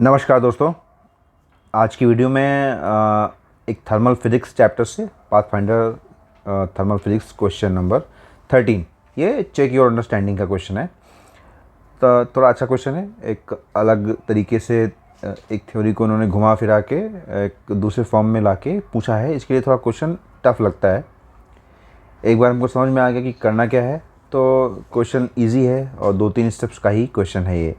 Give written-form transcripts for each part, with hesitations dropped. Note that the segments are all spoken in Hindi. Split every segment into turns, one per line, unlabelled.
नमस्कार दोस्तों। आज की वीडियो में एक थर्मल फिज़िक्स चैप्टर से pathfinder thermal physics question number 13, ये चेक योर अंडरस्टैंडिंग का क्वेश्चन है। तो थोड़ा अच्छा क्वेश्चन है, एक अलग तरीके से एक थ्योरी को उन्होंने घुमा फिरा के एक दूसरे फॉर्म में लाके पूछा है। इसके लिए थोड़ा क्वेश्चन टफ लगता है। एक बार हमको समझ में आ गया कि करना क्या है तो क्वेश्चन ईजी है और 2-3 स्टेप्स का ही क्वेश्चन है ये।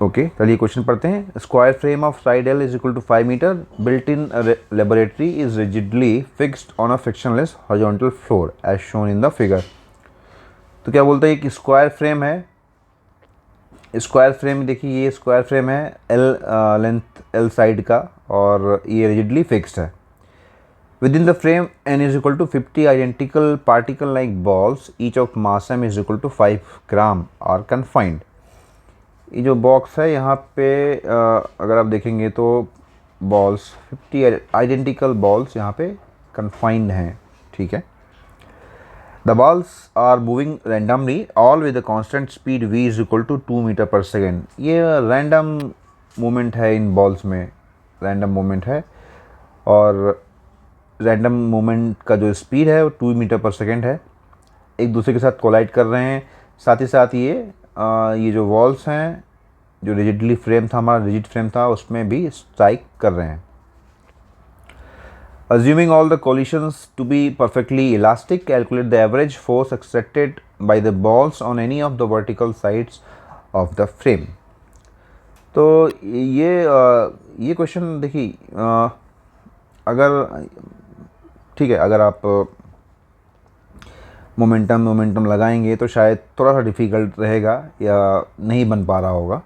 ओके, चलिए क्वेश्चन पढ़ते हैं। Square frame of side L is equal to 5 metre built in laboratory is rigidly fixed on a frictionless horizontal floor as shown in the figure. तो क्या बोलते हैं कि स्क्वायर फ्रेम है। स्क्वायर फ्रेम देखिए, ये स्क्वायर फ्रेम है एल लेंथ एल साइड का और ये रिजिडली फिक्स्ड है। Within the frame n is equal to 50 identical particle like balls each of mass m is equal to 5 gram are confined. ये जो बॉक्स है यहाँ पे अगर आप देखेंगे तो बॉल्स 50 आइडेंटिकल बॉल्स यहाँ पे कन्फाइंड हैं, ठीक है। The balls are moving randomly all with the constant speed v is equal to 2 metre per second. ये रैंडम मूवमेंट है, इन बॉल्स में रैंडम मूवमेंट है और रैंडम मूवमेंट का जो स्पीड है वो 2 मीटर पर सेकेंड है। एक दूसरे के साथ कोलाइड कर रहे हैं। साथ ही साथ ये जो वॉल्स हैं, जो रिजिडली फ्रेम था, हमारा रिजिड फ्रेम था, उसमें भी स्ट्राइक कर रहे हैं। Assuming all the collisions to be perfectly elastic, calculate the average force exerted by the balls on any of the vertical sides of the frame। तो ये क्वेश्चन देखिए, अगर ठीक है, अगर आप मोमेंटम लगाएंगे तो शायद थोड़ा सा डिफ़िकल्ट रहेगा या नहीं बन पा रहा होगा।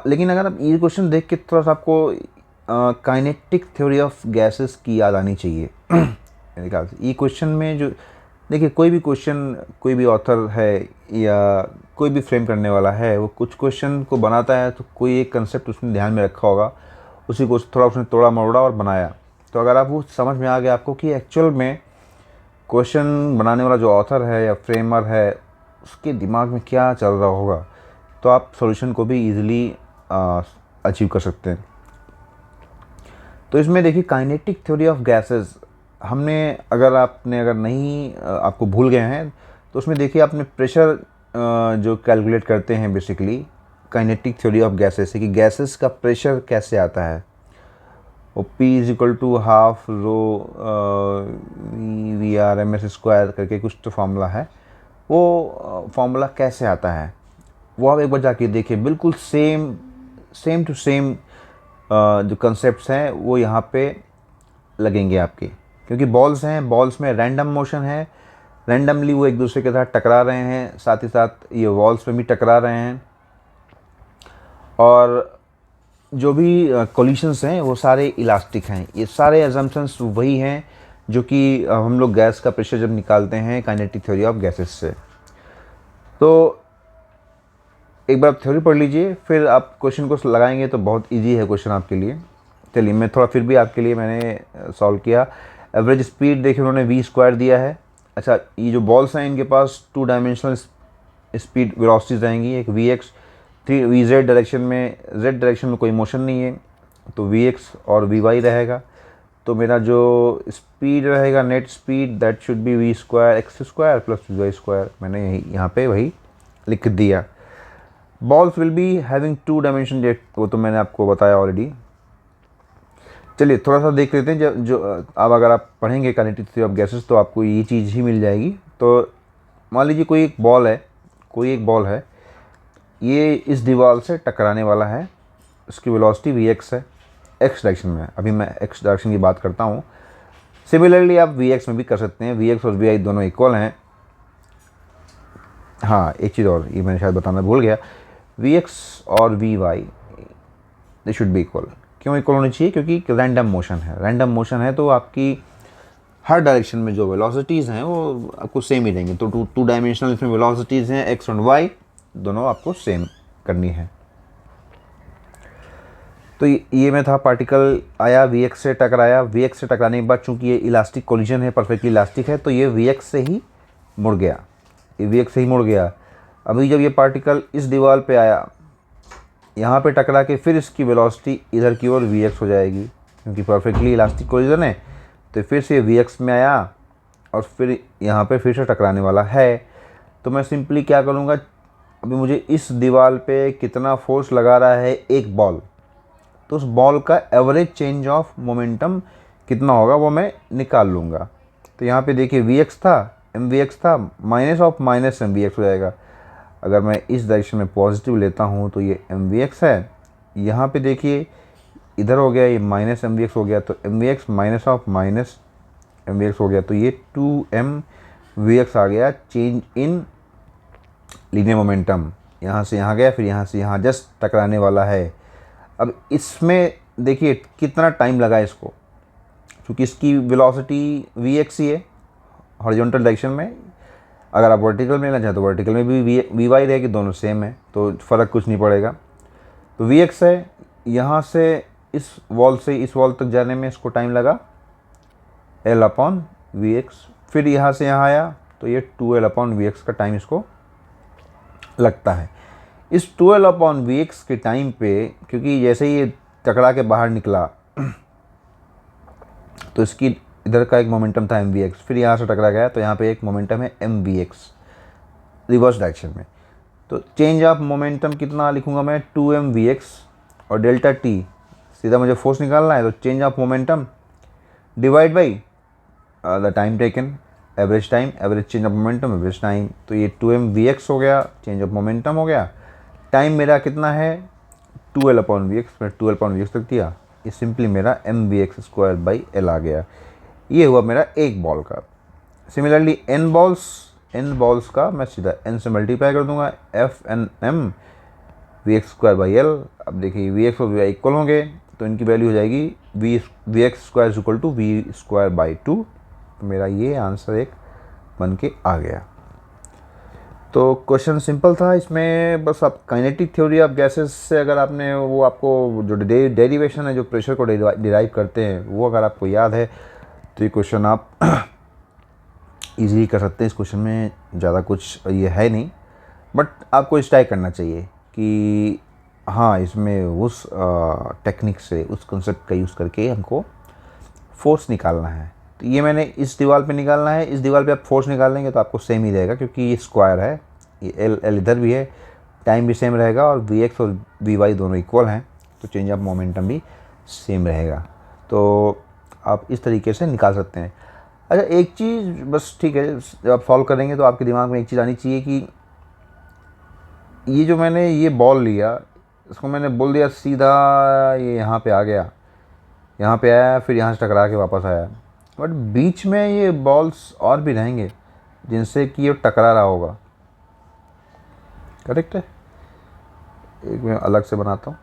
लेकिन अगर आप ये क्वेश्चन देख के थोड़ा सा आपको काइनेटिक थ्योरी ऑफ गैसेस की याद आनी चाहिए। मेरे ख्याल से ये क्वेश्चन में जो देखिए, कोई भी क्वेश्चन, कोई भी ऑथर है या कोई भी फ्रेम करने वाला है, वो कुछ क्वेश्चन को बनाता है तो कोई एक कंसेप्ट उसने ध्यान में रखा होगा, उसी को थोड़ा उसने तोड़ा मरोड़ा और बनाया। तो अगर आप वो समझ में आ गया आपको कि एक्चुअल में क्वेश्चन बनाने वाला जो ऑथर है या फ्रेमर है, उसके दिमाग में क्या चल रहा होगा, तो आप सॉल्यूशन को भी इजीली अचीव कर सकते हैं। तो इसमें देखिए, काइनेटिक थ्योरी ऑफ गैसेस हमने अगर नहीं आपको भूल गए हैं तो उसमें देखिए, आपने प्रेशर जो कैलकुलेट करते हैं basically kinetic theory of gases से, कि गैसेस का प्रेशर कैसे आता है। वो P is equal to half rho v R M S square करके कुछ तो फार्मूला है। वो फार्मूला कैसे आता है वो आप एक बार जाके देखिए। बिल्कुल सेम टू सेम जो कंसेप्ट्स हैं वो यहाँ पे लगेंगे आपके, क्योंकि बॉल्स हैं, बॉल्स में रैंडम मोशन है, रैंडमली वो एक दूसरे के साथ टकरा रहे हैं, साथ ही साथ ये वॉल्स में भी टकरा रहे हैं। और जो भी कोलिशंस हैं वो सारे इलास्टिक हैं। ये सारे अजम्पशंस वही हैं जो कि हम लोग गैस का प्रेशर जब निकालते हैं काइनेटिक थ्योरी ऑफ गैसेस से। तो एक बार आप थ्योरी पढ़ लीजिए, फिर आप क्वेश्चन को लगाएंगे तो बहुत इजी है क्वेश्चन आपके लिए। चलिए मैं थोड़ा फिर भी आपके लिए मैंने सॉल्व किया। एवरेज स्पीड देखिए, उन्होंने वी स्क्वायर दिया है। अच्छा, ये जो बॉल्स हैं इनके पास 2 डायमेंशनल स्पीड वेलोसिटीज़ रहेंगी, एक v x, 3 v z direction में, जेड डायरेक्शन में कोई मोशन नहीं है तो वी एक्स और वी वाई रहेगा। तो मेरा जो स्पीड रहेगा, net speed, that should be v square x square plus v y square. मैंने यहाँ पे वही लिख दिया। Balls will be having 2 dimension, वो तो मैंने आपको बताया ऑलरेडी। चलिए थोड़ा सा देख लेते हैं। जो अब अगर आप पढ़ेंगे काइनेटिक थ्योरी ऑफ गैसेस तो आपको ये चीज़ ही मिल जाएगी। तो मान लीजिए कोई एक बॉल है, ये इस दीवार से टकराने वाला है, उसकी वेलोसिटी वी एक्स है, एक्स डायरेक्शन में। अभी मैं एक्स डायरेक्शन की बात करता हूँ। सिमिलरली आप वी एक्स में भी कर सकते हैं, वी एक्स और वी आई दोनों इक्वल हैं। हाँ, एक चीज़ और ये मैंने शायद बताना भूल गया, वी एक्स और v y they should be equal. क्यों इक्वल होनी चाहिए? क्योंकि रैंडम मोशन है तो आपकी हर डायरेक्शन में जो वेलोसिटीज़ हैं वो आपको सेम ही रहेंगी। तो टू डायमेंशनल इसमें वेलोसिटीज़ हैं, एक्स और वाई दोनों आपको सेम करनी है। तो ये में था, पार्टिकल आया वी एक्स से टकराया, वी एक्स से टकराने के बाद चूंकि ये इलास्टिक कोलिजन है, परफेक्टली इलास्टिक है, तो ये वी एक्स से ही मुड़ गया, अभी जब ये पार्टिकल इस दीवार पे आया यहाँ पे टकरा के फिर इसकी वेलोसिटी इधर की ओर Vx हो जाएगी, क्योंकि परफेक्टली इलास्टिक कोलिजन है। तो फिर से Vx में आया और फिर यहाँ पे फिर से टकराने वाला है। तो मैं सिंपली क्या करूँगा, अभी मुझे इस दीवार पे कितना फोर्स लगा रहा है एक बॉल, तो उस बॉल का एवरेज चेंज ऑफ मोमेंटम कितना होगा वो मैं निकाल लूँगा। तो यहाँ पे देखिए Vx था, mvx था, माइनस ऑफ माइनस mvx हो जाएगा। अगर मैं इस डायरेक्शन में पॉजिटिव लेता हूँ तो ये mvx है। यहाँ पे देखिए इधर हो गया, ये माइनस mvx हो गया, तो mvx minus of minus mvx हो गया, तो ये 2mvx आ गया चेंज इन लीनियर मोमेंटम। यहाँ से यहाँ गया, फिर यहाँ से यहाँ जस्ट टकराने वाला है। अब इसमें देखिए कितना टाइम लगा इसको, क्योंकि इसकी वेलोसिटी Vx ही है हॉरिजॉन्टल डायरेक्शन में। अगर आप वर्टिकल में लेना चाहें तो वर्टिकल में भी Vy रहेगी, दोनों सेम है तो फ़र्क कुछ नहीं पड़ेगा। तो Vx है, यहाँ से इस वॉल से इस वॉल तक जाने में इसको टाइम लगा L/Vx। फिर यहाँ से यहाँ आया तो ये 2L/Vx का टाइम इसको लगता है। इस 2L/Vx के टाइम पे, क्योंकि जैसे ही ये टकरा के बाहर निकला तो इसकी इधर का एक मोमेंटम था mvx, फिर यहाँ से टकरा गया तो यहाँ पे एक मोमेंटम है mvx रिवर्स डायरेक्शन में। तो चेंज ऑफ मोमेंटम कितना लिखूँगा मैं, 2mvx, और डेल्टा t सीधा मुझे फोर्स निकालना है, तो change of momentum divide by the time taken, average time, average change of momentum, average time. तो ये 2mvx हो गया, चेंज ऑफ मोमेंटम हो गया। टाइम मेरा कितना है 2L/Vx, मैं 2L/Vx तक दिया, ये सिंपली मेरा mvx² आ गया। ये हुआ मेरा एक बॉल का। सिमिलरली n बॉल्स का मैं सीधा n से मल्टीप्लाई कर दूंगा, F(n)m Vx²L। अब देखिए Vx और Vy इक्वल होंगे तो इनकी वैल्यू हो जाएगी Vx² = V²/2। तो मेरा ये आंसर एक बन के आ गया। तो क्वेश्चन सिंपल था, इसमें बस आप काइनेटिक थ्योरी ऑफ गैसेस से अगर आपने वो आपको जो डेरिवेशन है जो प्रेशर को डिराइव करते हैं वो अगर आपको याद है तो ये क्वेश्चन आप इजीली कर सकते हैं। इस क्वेश्चन में ज़्यादा कुछ ये है नहीं, बट आपको इस ट्राई करना चाहिए कि हाँ इसमें उस टेक्निक से, उस कंसेप्ट का यूज़ करके हमको फोर्स निकालना है। तो ये मैंने इस दीवार पे निकालना है, इस दीवार पे आप फोर्स निकाल लेंगे तो आपको सेम ही रहेगा, क्योंकि ये स्क्वायर है, ये एल इधर भी है, टाइम भी सेम रहेगा और Vx और Vy दोनों इक्वल हैं, तो चेंज ऑफ मोमेंटम भी सेम रहेगा। तो आप इस तरीके से निकाल सकते हैं। अच्छा एक चीज़ बस, ठीक है, जब आप सॉल्व करेंगे तो आपके दिमाग में एक चीज़ आनी चाहिए कि ये जो मैंने ये बॉल लिया, इसको मैंने बोल दिया सीधा ये यहाँ पे आ गया, यहाँ पे आया, फिर यहाँ से टकरा के वापस आया, बट बीच में ये बॉल्स और भी रहेंगे जिनसे कि ये टकरा रहा होगा। करेक्ट है, एक मैं अलग से बनाता हूँ,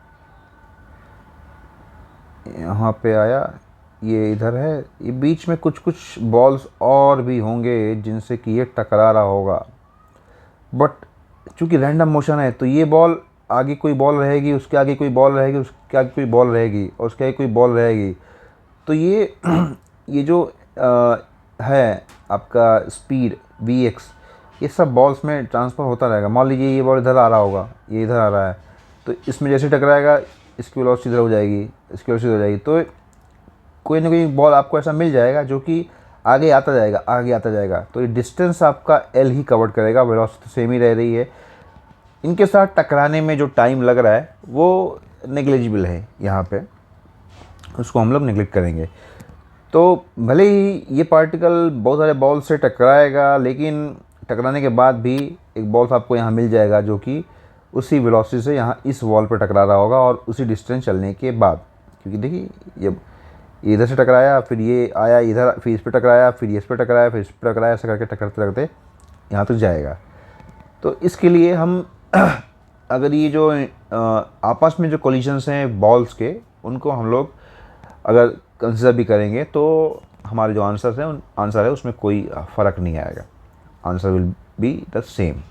यहाँ पे आया, ये इधर है, ये बीच में कुछ कुछ बॉल्स और भी होंगे जिनसे कि ये टकरा रहा होगा। बट चूँकि रैंडम मोशन है तो ये बॉल आगे कोई बॉल रहेगी, उसके आगे कोई बॉल रहेगी, उसके आगे कोई बॉल रहेगी और उसके आगे कोई बॉल रहेगी। तो ये जो है आपका स्पीड Vx, ये सब बॉल्स में ट्रांसफ़र होता रहेगा। मान लीजिए ये बॉल इधर आ रहा होगा, ये इधर आ रहा है, तो इसमें जैसे टकराएगा इसकी वेलोसिटी इधर हो जाएगी, इसकी वेलोसिटी हो जाएगी, तो कोई ना कोई बॉल आपको ऐसा मिल जाएगा जो कि आगे आता जाएगा, आगे आता जाएगा। तो ये डिस्टेंस आपका L ही कवर करेगा, वेलोसिटी तो सेम ही रह रही है। इनके साथ टकराने में जो टाइम लग रहा है वो नेग्लिजिबल है, यहाँ पे उसको हम लोग नेग्लेक्ट करेंगे। तो भले ही ये पार्टिकल बहुत सारे बॉल से टकराएगा, लेकिन टकराने के बाद भी एक बॉल आपको यहाँ मिल जाएगा जो कि उसी वेलोसिटी से यहाँ इस वॉल पर टकरा रहा होगा और उसी डिस्टेंस चलने के बाद। क्योंकि देखिए ये इधर से टकराया, फिर ये आया इधर, फिर इस पर टकराया, फिर इस पर टकराया, फिर इस पर टकराया, ऐसा करके टकराते टकराते यहाँ तक जाएगा। तो इसके लिए हम अगर ये जो आपस में जो कोलिजन्स हैं बॉल्स के, उनको हम लोग अगर कंसिडर भी करेंगे तो हमारे जो आंसर है उसमें कोई फ़र्क नहीं आएगा, answer will be the same.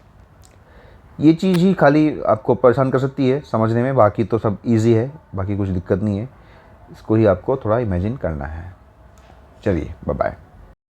ये चीज़ ही खाली आपको परेशान कर सकती है समझने में, बाकी तो सब इजी है, बाकी कुछ दिक्कत नहीं है। इसको ही आपको थोड़ा इमेजिन करना है। चलिए बाय बाय।